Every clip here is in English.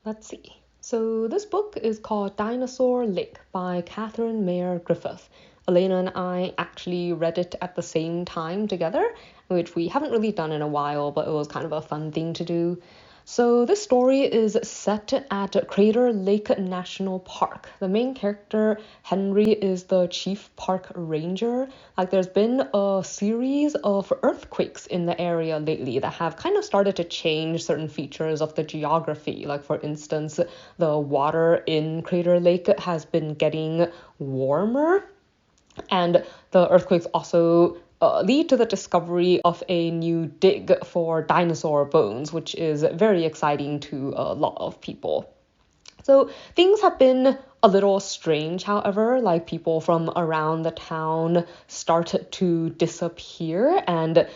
Let's see. So this book is called Dinosaur Lake by Kathryn, Meyer, Griffith. Elena and I actually read it at the same time together, which we haven't really done in a while, but it was kind of a fun thing to do. So this story is set at Crater Lake National Park. The main character, Henry, is the chief park ranger. Like there's been a series of earthquakes in the area lately that have kind of started to change certain features of the geography. Like for instance, the water in Crater Lake has been getting warmer, and the earthquakes also lead to the discovery of a new dig for dinosaur bones, which is very exciting to a lot of people. So things have been a little strange, however, like people from around the town start to disappear, and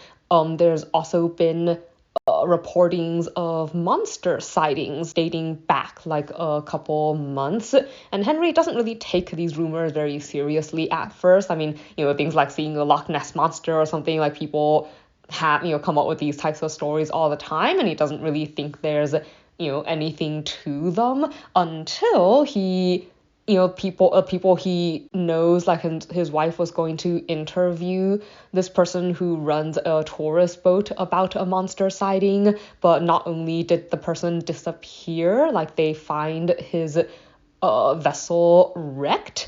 there's also been reportings of monster sightings dating back like a couple months. And Henry doesn't really take these rumors very seriously at first. I mean, things like seeing a Loch Ness monster or something, like people have, come up with these types of stories all the time, and he doesn't really think there's, anything to them until he people he knows, like his wife was going to interview this person who runs a tourist boat about a monster sighting, but not only did the person disappear, like they find his vessel wrecked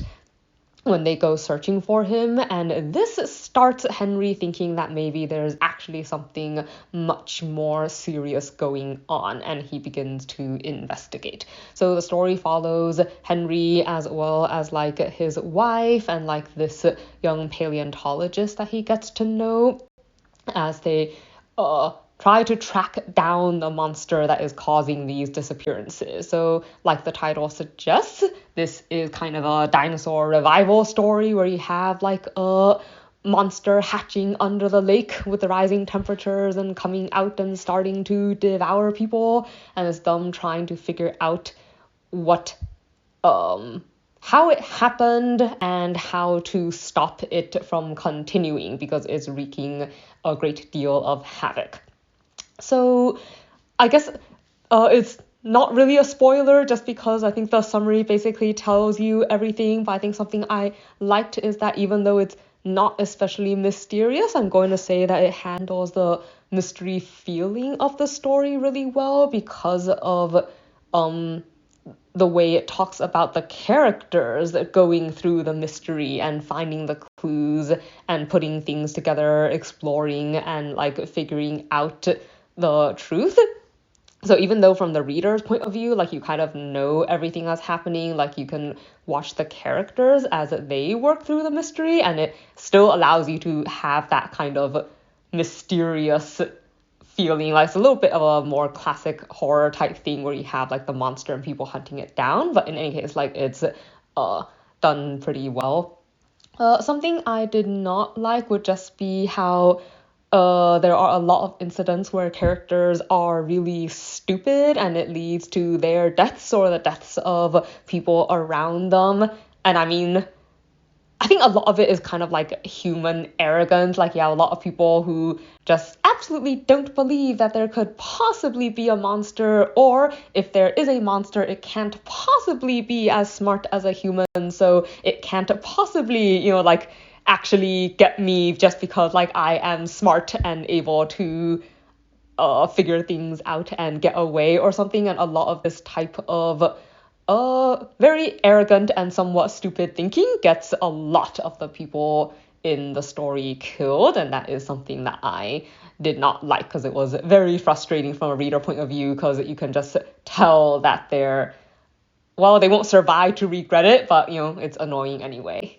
when they go searching for him, and this starts Henry thinking that maybe there's actually something much more serious going on, and he begins to investigate. So the story follows Henry as well as like his wife and like this young paleontologist that he gets to know as they try to track down the monster that is causing these disappearances. So, like the title suggests, this is kind of a dinosaur revival story where you have like a monster hatching under the lake with the rising temperatures and coming out and starting to devour people, and it's them trying to figure out what how it happened and how to stop it from continuing because it's wreaking a great deal of havoc. So I guess it's not really a spoiler just because I think the summary basically tells you everything. But I think something I liked is that even though it's not especially mysterious, I'm going to say that it handles the mystery feeling of the story really well because of the way it talks about the characters going through the mystery and finding the clues and putting things together, exploring and like figuring out the truth. So even though from the reader's point of view, like you kind of know everything that's happening, like you can watch the characters as they work through the mystery, and it still allows you to have that kind of mysterious feeling. Like it's a little bit of a more classic horror type thing where you have like the monster and people hunting it down, but in any case, like it's done pretty well. Something I did not like would just be how there are a lot of incidents where characters are really stupid and it leads to their deaths or the deaths of people around them. And I mean, I think a lot of it is kind of like human arrogance. Like, yeah, a lot of people who just absolutely don't believe that there could possibly be a monster, or if there is a monster, it can't possibly be as smart as a human, so it can't possibly, like actually get me just because like I am smart and able to figure things out and get away or something. And a lot of this type of very arrogant and somewhat stupid thinking gets a lot of the people in the story killed, and that is something that I did not like because it was very frustrating from a reader point of view because you can just tell that they won't survive to regret it, but it's annoying anyway.